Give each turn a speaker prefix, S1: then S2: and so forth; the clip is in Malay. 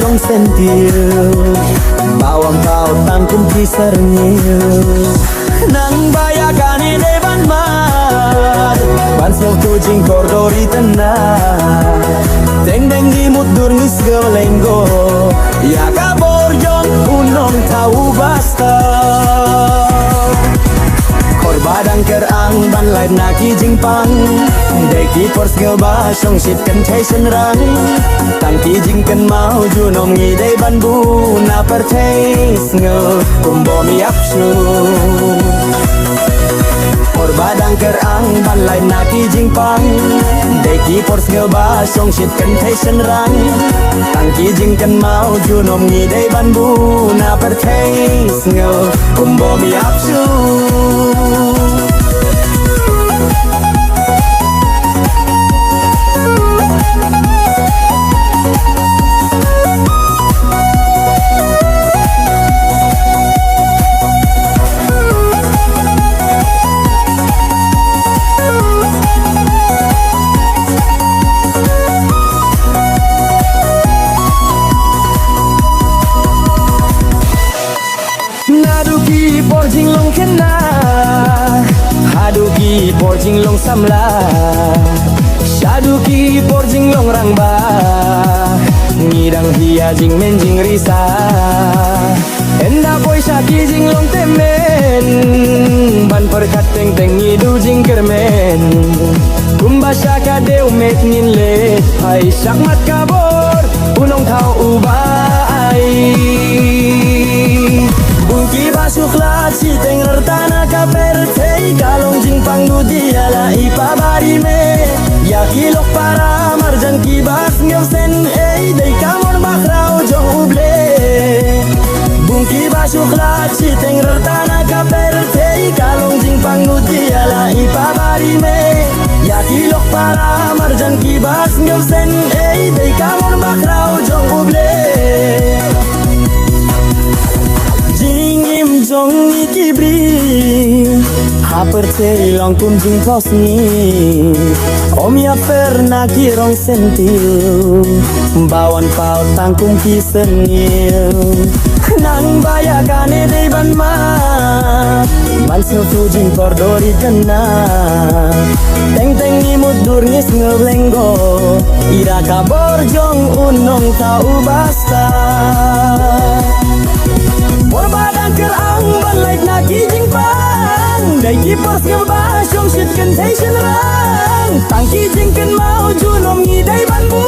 S1: rong sentil bawang kau tangkum kisar ngil nang bayakan ide ban mar ban sel tu jing kordori tenang deng deng di mudur ngis gelenggo ya kabor jong unong tahu basta badang kerang ban lai naki jingpang deki pors ngel ba song shit kan thai sen rang tang ki jing kan mau ju nom ngi dei ban bu na per thai ngel kumbo mi apsu por badang kerang ban lai naki jingpang deki pors ngel ba song shit kan thai sen rang tang ki jing kan mau ju nom ngi dei ban bu na per thai ngel kumbo mi apsu Naduki porjing long kena Haduki porjing long samla Shaduki porjing long rangba Ngidang hiya jing men jing risa Enda boy shaki jing long temen Ban perkat teng teng ngidu jing kermen Kumba shaka deu met ngin le Hai shakmat kabor Unong tau ubai Bungki basuklah si tenger tanah kaper tei kalong jing pangdu dia la ipa bari me ya kilok para marjan kibas ngeusen dei kamon bakrau jong uble Bungki basuklah si tenger tanah kaper tei kalong jing pangdu dia la ipa bari me ya kilok para marjan kibas ngeusen dei kamon bakrau jong uble Jong ikibri haper tei long kun jing pos ni om ya perna kirong sentil bawan pau tangkum kisenil nang bayakan ide ban ma ban sel tu jing kordori kena teng teng ni mudur ngis ngeblenggo ira kabor jong unong tau basta por badang kerang ban lai naki jingpang dai ki pors ngel ba shong shit kan thai sen rang tang ki jing kan mau ju nom ngi dai ban bu